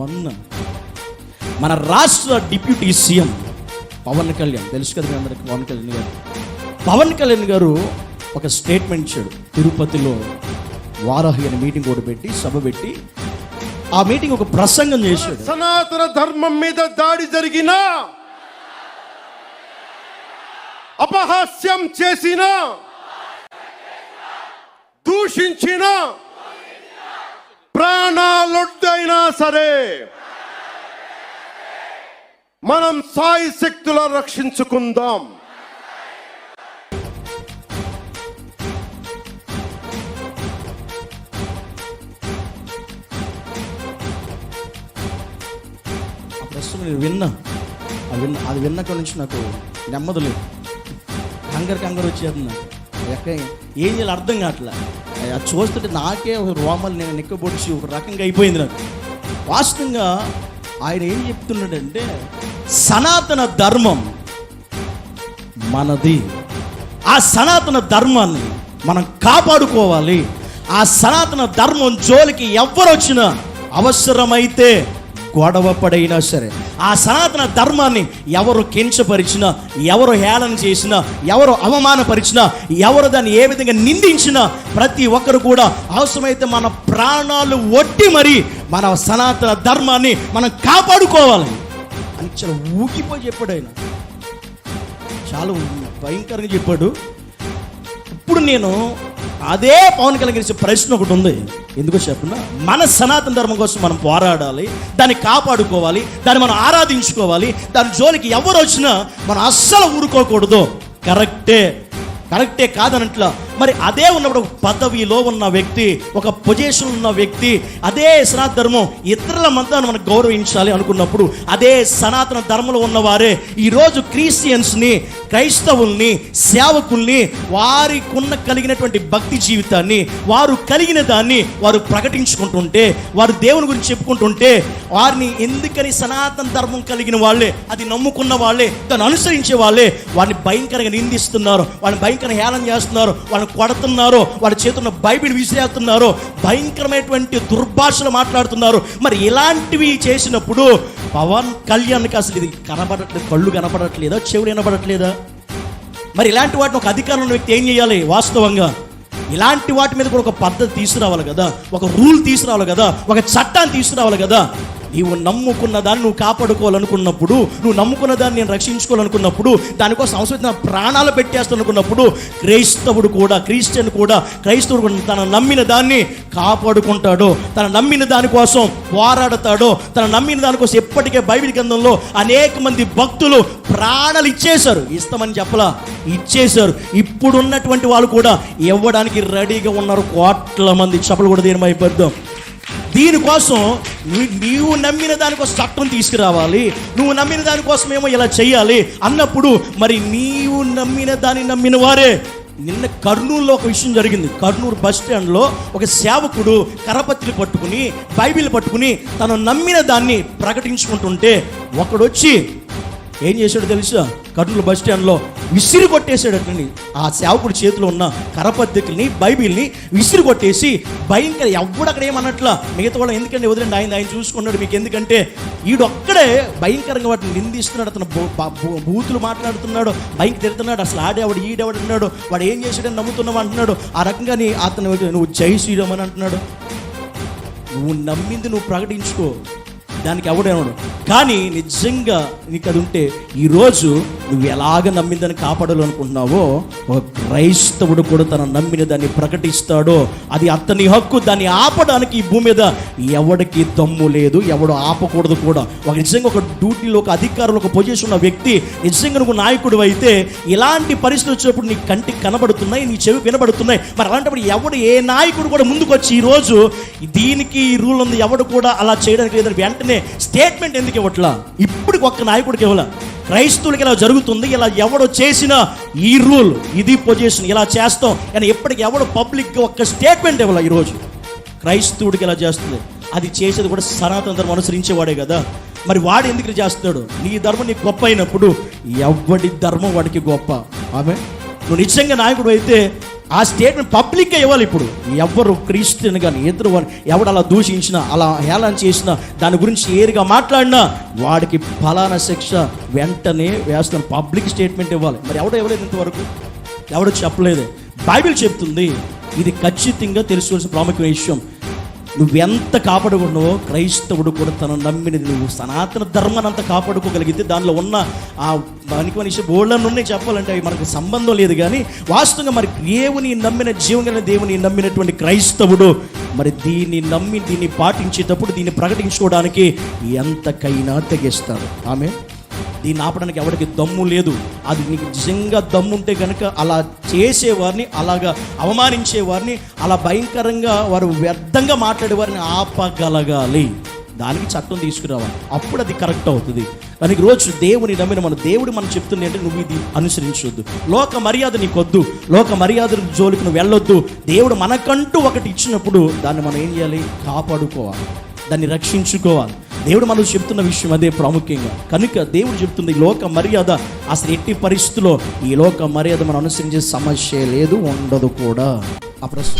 1 మన రాష్ట్ర deputy CM Pawan Kalyan, తెలుసు కదా మీ అందరికి. పవన్ కళ్యాణ్ గారు ఒక స్టేట్మెంట్ ఇచ్చాడు. తిరుపతిలో వారాహి అనే మీటింగ్ కూడా పెట్టి, సభ పెట్టి, ఆ మీటింగ్ ఒక ప్రసంగం చేశాడు. సనాతన ధర్మం మీద దాడి జరిగిన, అపహాస్యం చేసిన, దూషించిన, ప్రాణాలొడ్డైనా సరే మనం సాయి శక్తుల రక్షించుకుందాం. ప్రస్తుతం అది విన్నాక నుంచి నాకు నెమ్మది లేదు. కంగారు వచ్చేది నాకు. ఏం చేయాలి అర్థం కావట్లే. అది చూస్తుంటే నాకే ఒక రోమలు నేను నెక్కబొడిచి ఒక రకంగా అయిపోయింది నాకు. వాస్తవంగా ఆయన ఏం చెప్తున్నాడంటే, సనాతన ధర్మం మనది, ఆ సనాతన ధర్మాన్ని మనం కాపాడుకోవాలి. ఆ సనాతన ధర్మం జోలికి ఎవరు వచ్చినా, అవసరమైతే గొడవ పడైనా సరే, ఆ సనాతన ధర్మాన్ని ఎవరు కించపరిచినా, ఎవరు హేళన చేసినా, ఎవరు అవమానపరిచినా, ఎవరు దాన్ని ఏ విధంగా నిందించినా, ప్రతి ఒక్కరు కూడా అవసరమైతే మన ప్రాణాలు ఒట్టి మరి మన సనాతన ధర్మాన్ని మనం కాపాడుకోవాలి అని చాలా ఊగిపోయి చెప్పాడు ఆయన. చాలా భయంకరంగా చెప్పాడు. ఇప్పుడు నేను అదే పవన్ కళ్యాణ్ గారి ప్రశ్న ఒకటి ఉంది. ఎందుకో చెప్పిన, మన సనాతన ధర్మం కోసం మనం పోరాడాలి, దాన్ని కాపాడుకోవాలి, దాన్ని మనం ఆరాధించుకోవాలి. దాని జోలికి ఎవరు వచ్చినా మనం అస్సలు ఊరుకోకూడదు. కరెక్టే కాదనట్లా. మరి అదే ఉన్నప్పుడు ఒక పదవిలో ఉన్న వ్యక్తి, ఒక పొజిషన్ ఉన్న వ్యక్తి, అదే సనాతన ధర్మం ఇతరుల మతాన్ని మనం గౌరవించాలి అనుకున్నప్పుడు, అదే సనాతన ధర్మంలో ఉన్నవారే ఈరోజు క్రిస్టియన్స్ని, క్రైస్తవుల్ని, సేవకుల్ని, వారికున్న కలిగినటువంటి భక్తి జీవితాన్ని, వారు కలిగిన దాన్ని వారు ప్రకటించుకుంటుంటే, వారు దేవుని గురించి చెప్పుకుంటుంటే, వారిని ఎందుకని సనాతన ధర్మం కలిగిన వాళ్ళే, అది నమ్ముకున్న వాళ్ళే, దాన్ని అనుసరించే వాళ్ళే వారిని భయంకరంగా నిందిస్తున్నారు, వారిని భయంకరంగా హేళన చేస్తున్నారు, వాళ్ళని కొడుతున్నారు, వాళ్ళ చేతున్న బైబిల్ విసిరేస్తున్నారు, భయంకరమైనటువంటి దుర్భాషలు మాట్లాడుతున్నారు. మరి ఇలాంటివి చేసినప్పుడు పవన్ కళ్యాణ్కి అసలు ఇది కనబడట్లేదు, కళ్ళు కనపడట్లేదా, చెవులు వినపడట్లేదా? మరి ఇలాంటి వాటిని ఒక అధికారం ఉన్న వ్యక్తి ఏం చేయాలి? వాస్తవంగా ఇలాంటి వాటి మీద కూడా ఒక పద్ధతి తీసుకురావాలి కదా, ఒక రూల్ తీసుకురావాలి కదా, ఒక చట్టాన్ని తీసుకురావాలి కదా. నీవు నమ్ముకున్న దాన్ని నువ్వు కాపాడుకోవాలనుకున్నప్పుడు, నువ్వు నమ్ముకున్న దాన్ని నేను రక్షించుకోవాలనుకున్నప్పుడు, దానికోసం అవసరమైన ప్రాణాలు పెట్టేస్తానుకున్నప్పుడు, క్రైస్తవుడు కూడా తన నమ్మిన దాన్ని కాపాడుకుంటాడు, తన నమ్మిన దానికోసం పోరాడతాడు, తన నమ్మిన దానికోసం. ఎప్పటికే బైబిల్ గ్రంథంలో అనేక మంది భక్తులు ప్రాణాలు ఇచ్చేశారు. ఇస్తామని చెప్పలా, ఇచ్చేశారు. ఇప్పుడున్నటువంటి వాళ్ళు కూడా ఇవ్వడానికి రెడీగా ఉన్నారు. కోట్ల మంది. చెప్పలు కూడా దీని అయిపోద్దాం. దీనికోసం నీవు నమ్మిన దానికోసం చట్టం తీసుకురావాలి, నువ్వు నమ్మిన దానికోసమేమో ఇలా చేయాలి అన్నప్పుడు, మరి నీవు నమ్మిన వారే. నిన్న కర్నూలులో ఒక విషయం జరిగింది. కర్నూలు బస్ స్టాండ్లో ఒక సేవకుడు కరపత్రి పట్టుకుని, బైబిల్ పట్టుకుని తను నమ్మిన దాన్ని ప్రకటించుకుంటుంటే, ఒకడొచ్చి ఏం చేశాడు తెలుసా? కర్నూలు బస్ స్టాండ్లో విసిరి కొట్టేశాడు. అట్లని ఆ సేవకుడి చేతిలో ఉన్న కరపత్రికల్ని, బైబిల్ని విసిరి కొట్టేసి భయంకర. ఎవడక్కడ ఏమన్నట్లా, మిగతా వాళ్ళు ఎందుకంటే వదిలేండి, ఆయన చూసుకున్నాడు, మీకు ఎందుకంటే. ఈడొక్కడే భయంకరంగా వాటిని నిందిస్తున్నాడు. అతను బూతులు మాట్లాడుతున్నాడు, భయంకర తిడుతున్నాడు. అసలు ఆడేవాడు, ఈడేవాడు అన్నాడు, వాడు ఏం చేశాడని నమ్ముతున్నావు అంటున్నాడు. ఆ రకంగా అతను నువ్వు జై శ్రీరామ్ అని అంటున్నాడు. నువ్వు నమ్మింది నువ్వు ప్రకటించుకో, దానికి ఎవడేవాడు. కానీ నిజంగా నీకు అది ఉంటే, ఈరోజు నువ్వు ఎలాగ నమ్మిందని కాపాడాలనుకుంటున్నావో, ఒక క్రైస్తవుడు కూడా తన నమ్మిన దాన్ని ప్రకటిస్తాడో, అది అతని హక్కు. దాన్ని ఆపడానికి ఈ భూమి మీద ఎవడికి దమ్ము లేదు, ఎవడు ఆపకూడదు కూడా. ఒక నిజంగా ఒక డ్యూటీలో, ఒక అధికారంలో, ఒక పొజిషన్ ఉన్న వ్యక్తి, నిజంగా నువ్వు నాయకుడు అయితే, ఇలాంటి పరిస్థితులు వచ్చినప్పుడు నీ కంటికి కనబడుతున్నాయి, నీ చెవి వినబడుతున్నాయి. మరి అలాంటప్పుడు ఏ నాయకుడు కూడా ముందుకు వచ్చి ఈరోజు దీనికి ఈ రూల్ ఉంది, ఎవడు కూడా అలా చేయడానికి లేదని వెంటనే స్టేట్మెంట్ ఎందుకు ఇవ్వట్లా? ఇప్పటికి ఒక్క నాయకుడికి ఇవ్వాల. క్రైస్తవులకి ఇలా జరుగుతుంది, ఇలా ఎవడో చేసినా ఈ రూల్, ఇది పొజిషన్, ఇలా చేస్తాం అని ఎప్పటికి ఎవడో పబ్లిక్గా ఒక్క స్టేట్మెంట్ ఇవ్వాల. ఈరోజు క్రైస్తవుడికి ఇలా చేస్తుంది. అది చేసేది కూడా సనాతన ధర్మం అనుసరించేవాడే కదా. మరి వాడు ఎందుకు చేస్తాడు? నీ ధర్మం నీకు గొప్ప అయినప్పుడు ఎవడి ధర్మం వాడికి గొప్ప. ఆమె నువ్వు నిజంగా నాయకుడు అయితే ఆ స్టేట్మెంట్ పబ్లిక్గా ఇవ్వాలి. ఇప్పుడు ఎవరు క్రిస్టియన్ కానీ ఎదురు ఎవడు అలా దూషించినా, అలా హేళన చేసినా, దాని గురించి ఏరిగా మాట్లాడినా వాడికి ఫలానా శిక్ష వెంటనే వేస్తాను. పబ్లిక్ స్టేట్మెంట్ ఇవ్వాలి. మరి ఎవడో ఇవ్వలేదు ఇంతవరకు, ఎవడో చెప్పలేదు. బైబిల్ చెప్తుంది ఇది ఖచ్చితంగా తెలుసుకోవాల్సిన ప్రాముఖ్యమైన విషయం. నువ్వెంత కాపాడుకున్నావో క్రైస్తవుడు కూడా తను నమ్మినది, నువ్వు సనాతన ధర్మాన్ని అంతా కాపాడుకోగలిగితే దానిలో ఉన్న ఆ దానికి మనిషి బోళ్ళను ఉన్నాయి చెప్పాలంటే అవి మనకు సంబంధం లేదు. కానీ వాస్తవంగా మరి దేవుని నమ్మిన జీవన దేవుని నమ్మినటువంటి క్రైస్తవుడు మరి దీన్ని నమ్మి దీన్ని పాటించేటప్పుడు దీన్ని ప్రకటించుకోవడానికి ఎంతకైనా తెగిస్తాడు. ఆమె దీన్ని ఆపడానికి ఎవరికి దమ్ము లేదు. అది నీకు నిజంగా దమ్ముంటే కనుక అలా చేసేవారిని, అలాగా అవమానించేవారిని, అలా భయంకరంగా వారు వ్యర్థంగా మాట్లాడేవారిని ఆపగలగాలి. దానికి చట్టం తీసుకురావాలి. అప్పుడు అది కరెక్ట్ అవుతుంది. కానీ రోజు దేవుని నమ్మిన దేవుడు మనం చెప్తుంది అంటే నువ్వు ఇది అనుసరించొద్దు. లోక మర్యాద నీకొద్దు, లోక మర్యాద జోలికి నువ్వు వెళ్ళొద్దు. దేవుడు మనకంటూ ఒకటి ఇచ్చినప్పుడు దాన్ని మనం ఏం చేయాలి? కాపాడుకోవాలి, దాన్ని రక్షించుకోవాలి. దేవుడు మనకు చెప్తున్న విషయం అదే ప్రాముఖ్యంగా. కనుక దేవుడు చెప్తుంది ఈ లోక మర్యాద అసలు ఎట్టి పరిస్థితుల్లో ఈ లోక మర్యాద మనం అనుసరించే సమస్య లేదు, ఉండదు కూడా. ఆ ప్రశ్న